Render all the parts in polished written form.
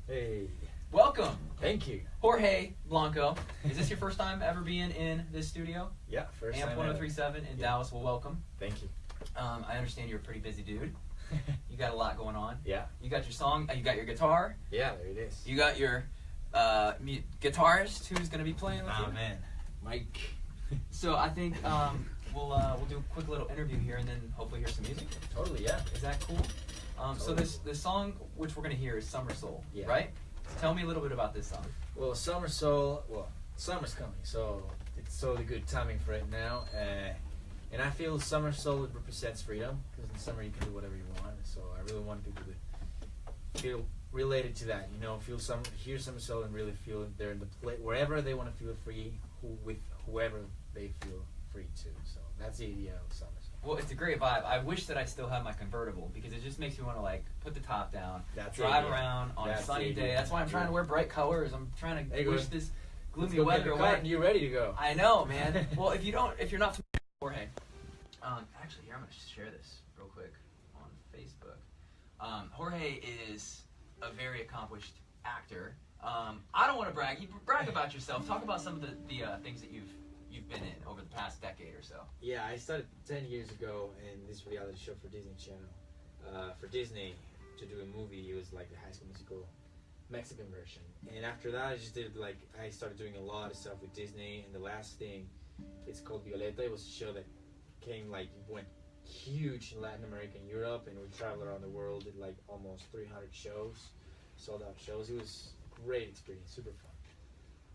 Hey, Welcome, thank you. Jorge Blanco. Is this your first time ever being in this studio? Yeah, first AMP time. 1037 in Dallas. Well, welcome. Thank you. I understand you're a pretty busy dude. You got a lot going on. Yeah. You got your song. You got your guitar. Yeah, there it is. You got your guitarist who's gonna be playing with you. Oh man, Mike. So I think we'll do a quick little interview here and then hopefully hear some music. Totally, yeah. Is that cool? So this song which we're gonna hear is Summer Soul, Yeah. right? Tell me a little bit about this song. Well, Summer Soul. Well, summer's coming, so it's totally good timing for it now. And I feel Summer Soul represents freedom because in summer you can do whatever you want. So I really want people to feel related to that. You know, hear Summer Soul and really feel they're in the place wherever they want to feel free, with whoever they feel free to. So that's the idea of Summer Soul. Well, it's a great vibe. I wish that I still had my convertible because it just makes me want to like put the top down, That's drive the idea. around on That's a sunny the day. idea. That's why I'm trying to wear bright colors. I'm trying to Hey, push good. this Let's gloomy go get weather the car away. and you're ready to go. I know, man. Well, if you're not familiar with Jorge, actually, here I'm gonna share this real quick on Facebook. Jorge is a very accomplished actor. I don't want to brag. You brag about yourself. Talk about some of the things that you've been in over the past decade or so. Yeah, I started 10 years ago in this reality show for Disney Channel. For Disney, to do a movie, it was like the High School Musical Mexican version. And after that, I started doing a lot of stuff with Disney. And the last thing, it's called Violeta. It was a show that went huge in Latin America and Europe. And we traveled around the world, did like almost 300 shows, sold out shows. It was a great experience, super fun.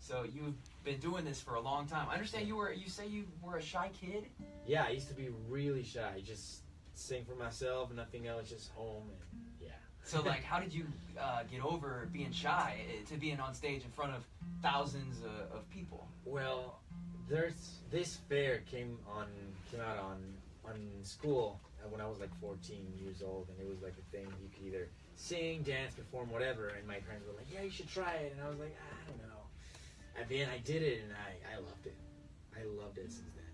So you've been doing this for a long time. I understand you say you were a shy kid. Yeah, I used to be really shy. Just sing for myself, nothing else, just home, and yeah. So like, how did you get over being shy to being on stage in front of thousands of people? Well, this fair came out on school when I was like 14 years old, and it was like a thing you could either sing, dance, perform, whatever. And my parents were like, "Yeah, you should try it," and I was like, "I don't know." At the end, I did it, and I loved it. I loved it since then.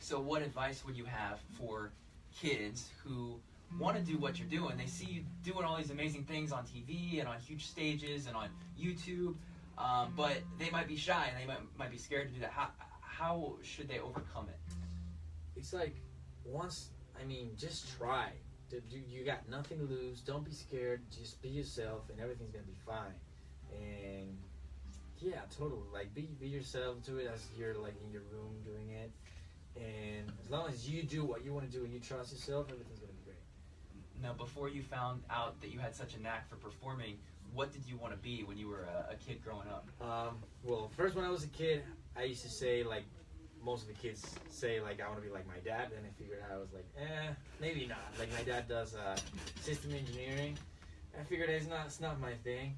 So what advice would you have for kids who want to do what you're doing? They see you doing all these amazing things on TV and on huge stages and on YouTube, but they might be shy and they might be scared to do that. How should they overcome it? It's like just try. You got nothing to lose. Don't be scared. Just be yourself, and everything's gonna be fine. And yeah, totally. Like be yourself. Do it as you're like in your room doing it. And as long as you do what you want to do and you trust yourself, everything's gonna be great. Now, before you found out that you had such a knack for performing, what did you want to be when you were a kid growing up? Well, first when I was a kid, I used to say like most of the kids say like I want to be like my dad. Then I figured out I was like, maybe not. Like my dad does system engineering. I figured it's not my thing.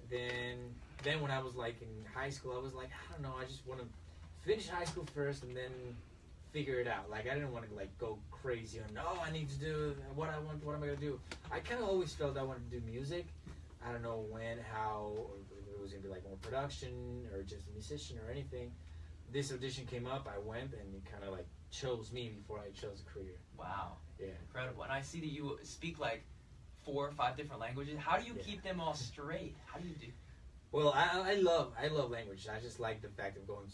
Then when I was like in high school, I was like, I don't know. I just want to finish high school first and then figure it out. Like I didn't want to like go crazy on I need to do what I want. What am I gonna do? I kind of always felt I wanted to do music. I don't know when, how, or if it was gonna be like more production or just a musician or anything. This audition came up. I went and it kind of like chose me before I chose a career. Wow. Yeah. Incredible. And I see that you speak like 4 or 5 different languages. How do you keep them all straight? How do you do? Well, I love language. I just like the fact of going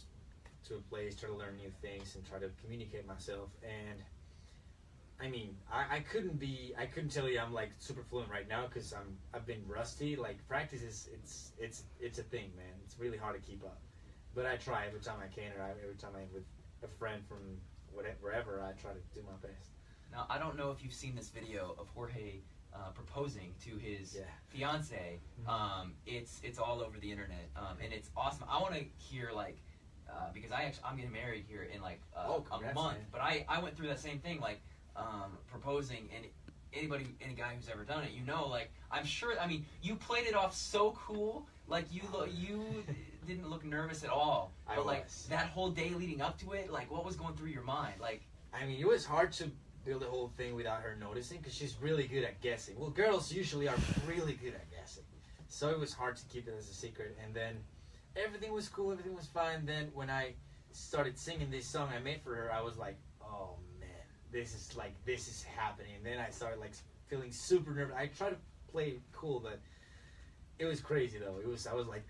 to a place, try to learn new things, and try to communicate myself. And I mean, I couldn't tell you I'm like super fluent right now because I've been rusty. Like practice it's a thing, man. It's really hard to keep up. But I try every time I can, or every time I'm with a friend from wherever, I try to do my best. Now, I don't know if you've seen this video of Jorge proposing to his fiance. It's all over the internet, and it's awesome. I want to hear like because I'm getting married here in like a month, man. But I went through that same thing, like proposing, and any guy who's ever done it, you know, like I'm sure. I mean, you played it off so cool. Like you didn't look nervous at all. But like that whole day leading up to it, like what was going through your mind? Like I mean, it was hard to build the whole thing without her noticing because she's really good at guessing. Well, girls usually are really good at guessing, so it was hard to keep it as a secret. And then everything was cool, everything was fine. Then when I started singing this song I made for her, I was like, oh man, this is happening. And then I started like feeling super nervous. I tried to play it cool, but it was crazy though. I was like,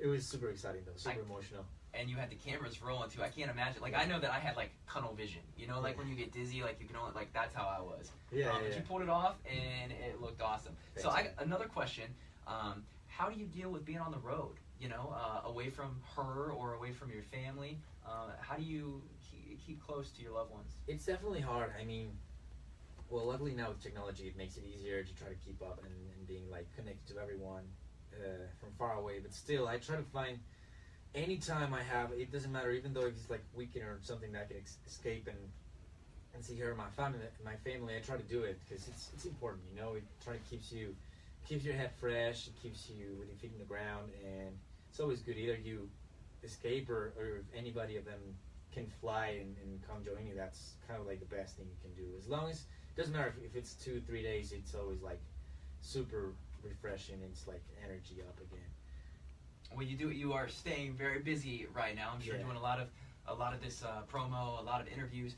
it was super exciting though, super emotional. And you had the cameras rolling too. I can't imagine. Like I know that I had like tunnel vision. You know, like when you get dizzy, like you can only like that's how I was. But you pulled it off, and it looked awesome. Thanks. So I got another question. How do you deal with being on the road? You know, away from her or away from your family. How do you keep close to your loved ones? It's definitely hard. I mean, well, luckily now with technology, it makes it easier to try to keep up and being like connected to everyone from far away. But still, I try to find anytime I have. It doesn't matter, even though it's like weekend or something that I can escape and see her, my family. I try to do it because it's important. You know, it try to keeps your head fresh. It keeps you with your feet in the ground, and it's always good. Either you escape or if anybody of them can fly and come join you, that's kind of like the best thing you can do. As long as it doesn't matter if it's 2-3 days, it's always like super refreshing. It's like energy up again. Well, you are staying very busy right now. I'm sure doing a lot of this promo, a lot of interviews.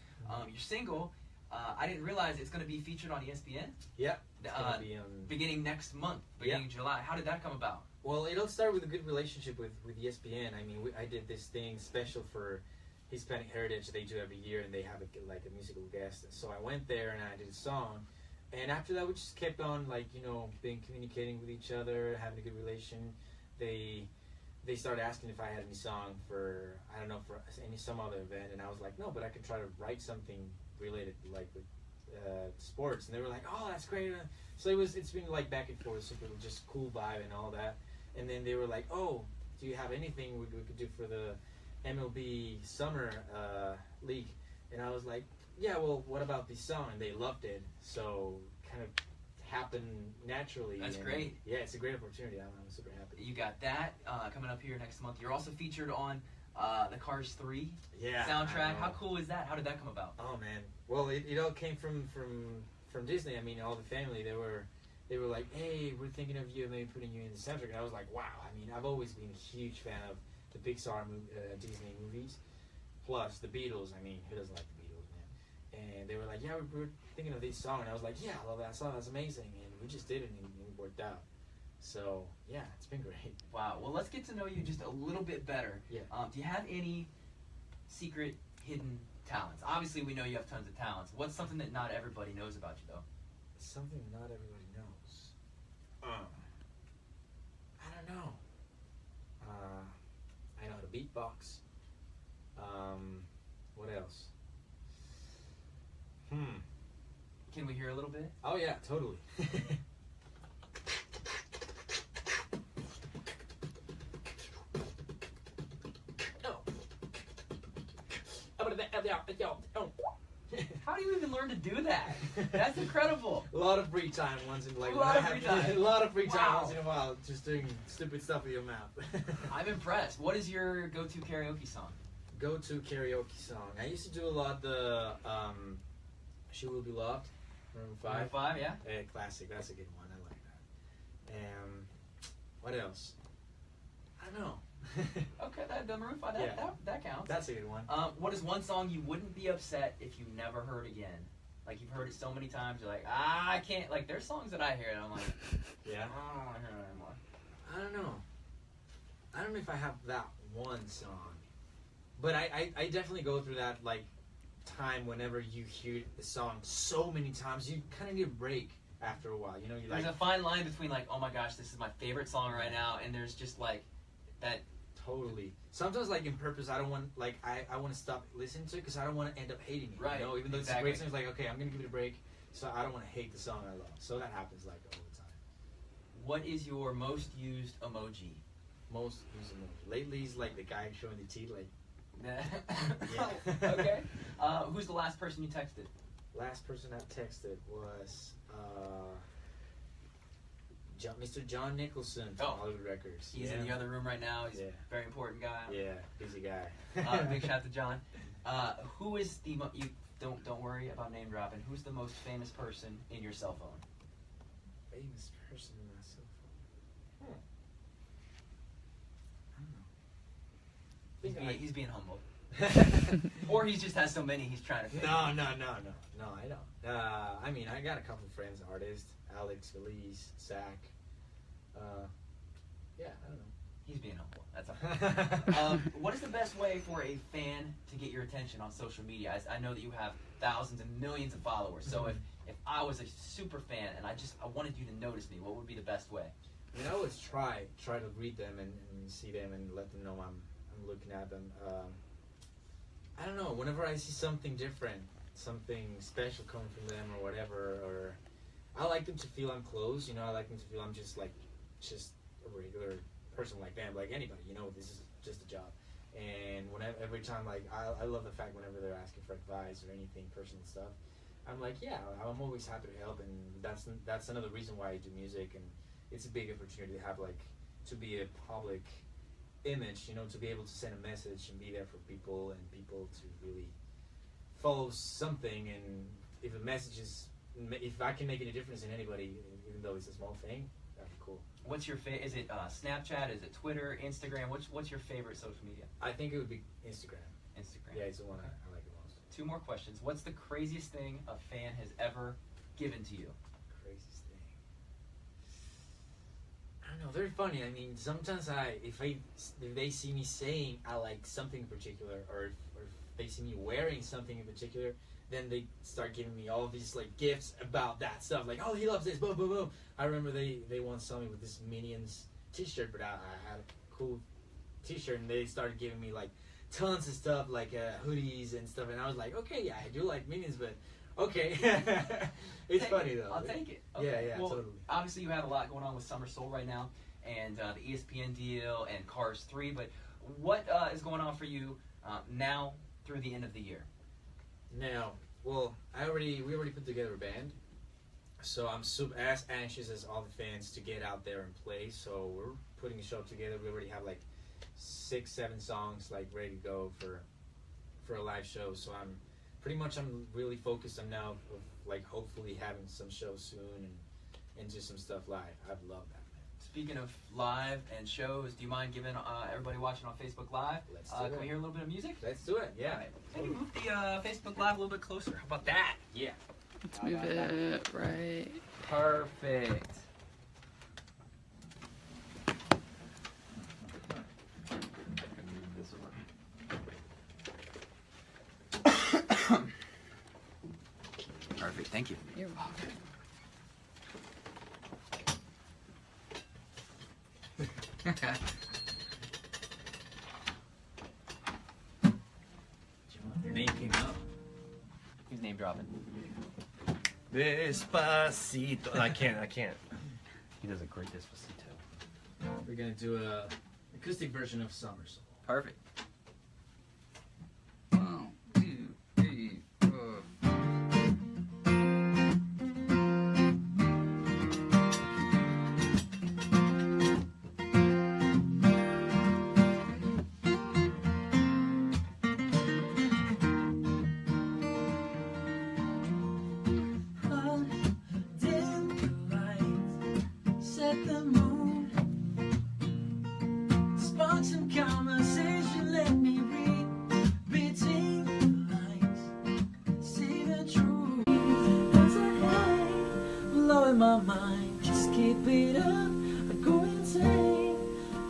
Your single, I didn't realize it's going to be featured on ESPN. Yeah, it's going to be beginning next month, beginning July. How did that come about? Well, it'll start with a good relationship with ESPN. I mean, I did this thing special for Hispanic Heritage they do every year, and they have a musical guest. So I went there and I did a song, and after that we just kept on being communicating with each other, having a good relation. They started asking if I had any song for some other event, and I was like, no, but I could try to write something related like with sports, and they were like, oh, that's great. So it's been like back and forth, super just cool vibe and all that. And then they were like, oh, do you have anything we could do for the MLB Summer League? And I was like, yeah, well, what about this song? And they loved it, so kind of happened naturally. That's great. Yeah, it's a great opportunity. I'm super happy. You got that coming up here next month. You're also featured on the Cars 3 soundtrack. How cool is that? How did that come about? Oh man, well it all came from Disney. I mean, all the family, they were like, hey, we're thinking of you, maybe putting you in the soundtrack. And I was like, wow. I mean, I've always been a huge fan of the Pixar Disney movies, plus the Beatles. I mean, who doesn't like the Beatles, man? And they were like, yeah, we're thinking of this song. And I was like, yeah, I love that song. That's amazing. And we just did it, and it worked out. So yeah, it's been great. Wow. Well, let's get to know you just a little bit better. Yeah. Do you have any secret hidden talents? Obviously, we know you have tons of talents. What's something that not everybody knows about you, though? Something not everybody knows. I don't know. I know how to beatbox. What else? Can we hear a little bit? Oh yeah, totally. How do you even learn to do that? That's incredible. A lot of free time once in a lot of free time once in a while, just doing stupid stuff with your mouth. I'm impressed. What is your go-to karaoke song? Go-to karaoke song. I used to do a lot the She Will Be Loved, Maroon 5. Maroon 5, yeah. Classic. That's a good one. I like that. What else? I don't know. Okay, the Maroon 5, that counts. That's a good one. What is one song you wouldn't be upset if you never heard again? Like, you've heard it so many times, you're like, I can't. Like, there's songs that I hear and I'm like, yeah, I don't want to hear it anymore. I don't know. I don't know if I have that one song. But I definitely go through that, like, time whenever you hear the song so many times, you kind of need a break after a while. You know, there's a fine line between, like, oh my gosh, this is my favorite song right now, and there's just, like, that. Totally. Sometimes, like, in purpose, I don't want, like, I want to stop listening to it because I don't want to end up hating it. Right. You know, even though it's a great song, it's like, okay, I'm going to give it a break, so I don't want to hate the song I love. So that happens, like, all the time. What is your most used emoji? Most used emoji. Lately, it's like the guy showing the teeth, like. Yeah. Okay. Who's the last person you texted? Last person I texted was Mr. John Nicholson from Hollywood Records. He's in the other room right now. He's a very important guy. Yeah, busy guy. Big shout out to John. Who is the you don't worry about name dropping. Who's the most famous person in your cell phone? Famous person in my cell phone. I don't know. He's being humble. Or he just has so many he's trying to fit. No, I don't. I mean, I got a couple of friends, artists, Alex, Felice, Zach, What is the best way for a fan to get your attention on social media? I know that you have thousands and millions of followers. So if I was a super fan and I wanted you to notice me, what would be the best way? I mean, I always try to read them and see them and let them know I'm looking at them. I don't know. Whenever I see something different, something special coming from them or whatever, or I like them to feel I'm close. You know, I like them to feel I'm just a regular person like them, like anybody. You know, this is just a job. And every time, like I love the fact whenever they're asking for advice or anything, personal stuff, I'm like, yeah, I'm always happy to help, and that's another reason why I do music. And it's a big opportunity to have, like, to be a public image, you know, to be able to send a message and be there for people and people to really follow something. And if a message if I can make any difference in anybody, even though it's a small thing, that'd be cool. What's your is it Snapchat? Is it Twitter? Instagram? What's your favorite social media? I think it would be Instagram. Instagram. Yeah, it's the one I like the most. 2 more questions. What's the craziest thing a fan has ever given to you? Craziest thing. I don't know. Very funny. I mean, sometimes if they see me saying I like something in particular, or if they see me wearing something in particular, then they start giving me all these like gifts about that stuff. Like, oh, he loves this, boom, boom, boom. I remember they once saw me with this Minions t-shirt, but I had a cool t-shirt, and they started giving me like tons of stuff, like hoodies and stuff. And I was like, okay, yeah, I do like Minions, but okay. It's funny though. I'll take it. Okay. Yeah, well, totally. Obviously, you have a lot going on with Summer Soul right now, and the ESPN deal and Cars 3. But what is going on for you now through the end of the year? Now, well, we already put together a band, so I'm super as anxious as all the fans to get out there and play. So we're putting a show together. We already have like 6-7 songs like ready to go for a live show. So I'm really focused on now of like hopefully having some shows soon and do some stuff live. I'd love that. Speaking of live and shows, do you mind giving everybody watching on Facebook Live? Let's do it. Can we hear a little bit of music? Let's do it. Yeah. Right. Can you move the Facebook Live a little bit closer? How about that? Yeah. Let's move it right. Perfect. Perfect. Thank you. You're welcome. Your name came up. Who's name dropping? Despacito. I can't. He does a great Despacito. We're gonna do a acoustic version of Summer Soul. Perfect. 1, 2, 3, 4. My mind, just keep it up. I go insane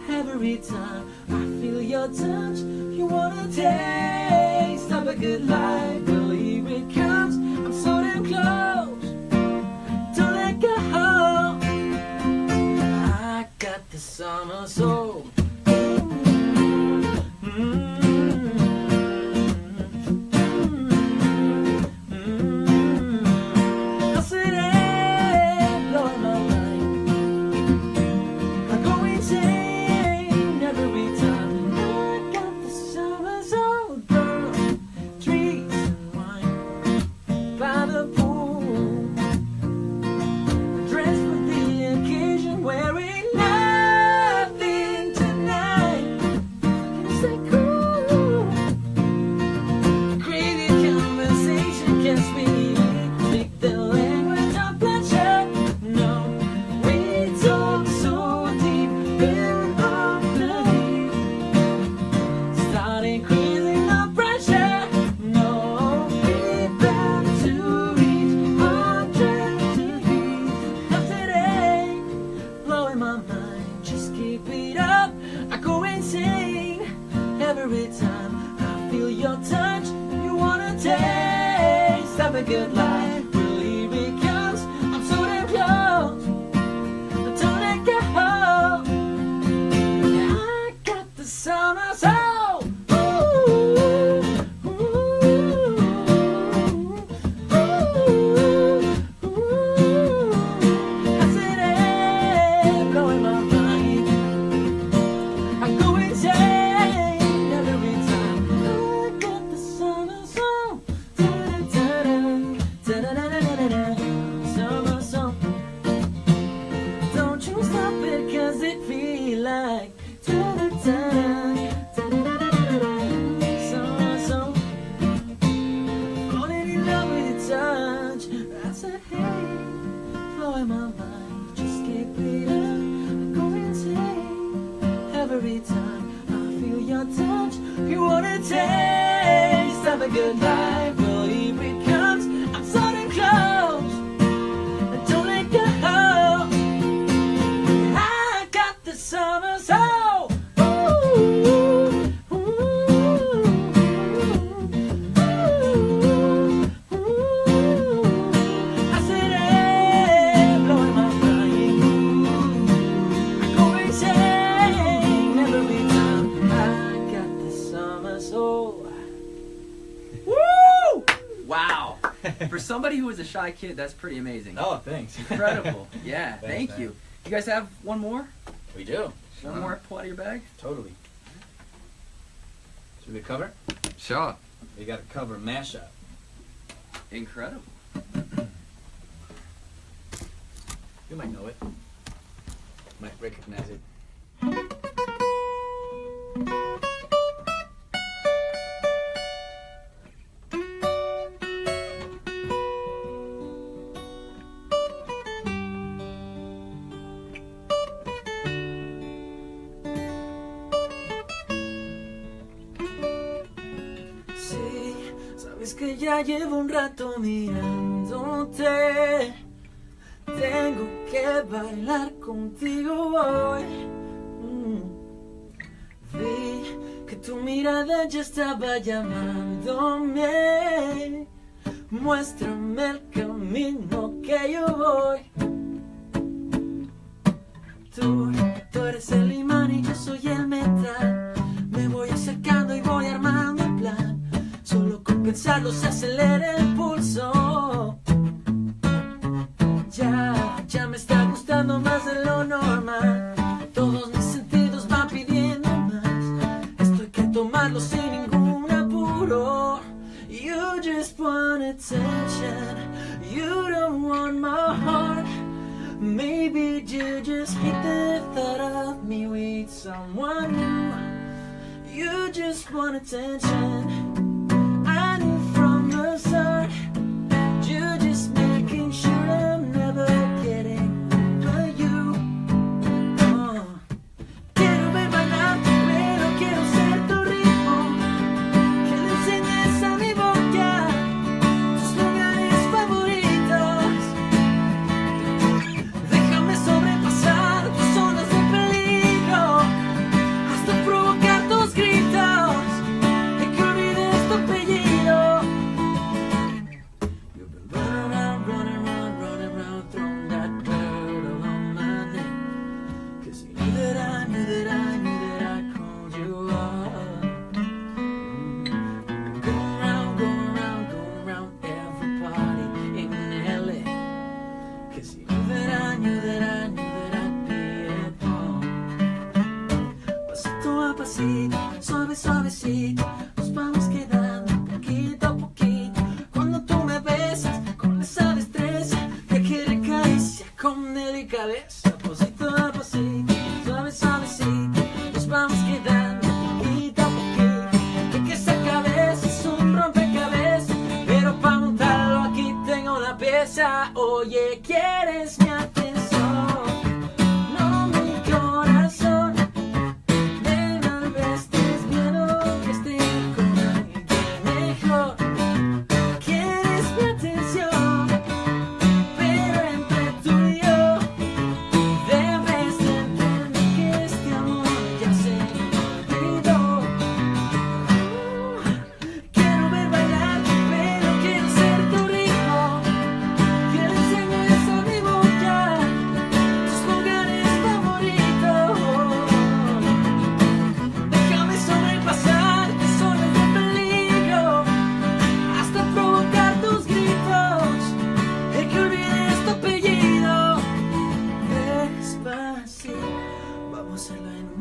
every time I feel your touch. You wanna taste of a good life? Well, here it comes. I'm so damn close. Don't let go. I got the summer soul. My mind, just keep it up. I go insane. Every time I feel your touch, you wanna taste of a good life. Well, here it comes, I'm so damn close. Don't let go. I got the summer soul. Ooh, ooh, ooh, ooh. I said, hey, blowing my mind. I go insane every time. I got the summer soul. Da-da-da-da-da, summer soul. Don't you stop it, 'cause it feel like summer soul. Falling in love with your touch. I said, hey, blowing my mind. Just keep it up. I go insane every time I feel your touch. You wanna taste of a good life. Well, here it comes. I'm so damn close. Don't let go. I got the summer soul. Ooh, ooh, ooh, ooh. I said, hey, blowing my mind. I go insane every time. I got the summer soul. Woo! Wow. For somebody who was a shy kid, that's pretty amazing. Oh, thanks. Incredible. Yeah, Thanks, thank man. you. You guys have one more? We do. One more pull out of your bag? Totally. Should we cover? Sure. We got a cover mashup. Incredible. You might know it. Might recognize it. Sí, sabes que ya llevo un rato mirándote. Tengo que bailar contigo hoy. Vi que tu mirada ya estaba llamándome. Muéstrame el camino que yo voy. Tú eres el imán y yo soy el metal. Me voy acercando y voy armando el plan. Solo con pensarlo se acelera el pulso. Ya me está gustando más de lo normal. Todos mis sentidos van pidiendo más. Esto hay que tomarlo sin ningún apuro. You just want attention. You don't want my heart. Maybe you just hate the thought of me with someone new. You just want attention. I knew from the start. You just making sure I'm never getting over you. Quiero ver bailar, pero quiero ser tu ritmo. Que le enseñes a mi boca tus lugares favoritos. Déjame sobrepasar tus zonas de peligro, hasta provocar tus gritos, y que olvides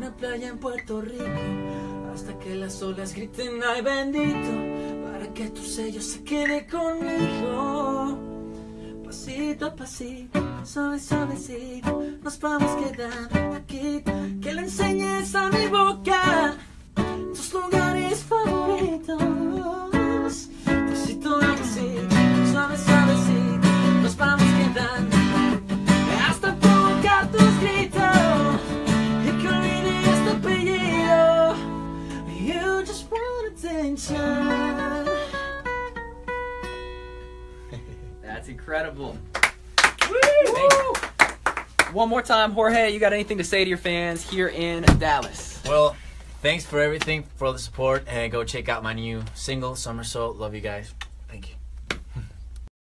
una playa en Puerto Rico, hasta que las olas griten ay bendito, para que tu sello se quede conmigo. Pasito a pasito, suave suavecito, nos vamos quedando aquí, que le enseñes a mi boca tus lugares favoritos. Pasito a pasito, suave suavecito, nos vamos quedando hasta provocar tus gritos y que olvide este apellido. You just want attention. That's incredible. Woo! One more time, Jorge, you got anything to say to your fans here in Dallas? Well, thanks for everything, for all the support, and go check out my new single, Somersault. Love you guys. Thank you.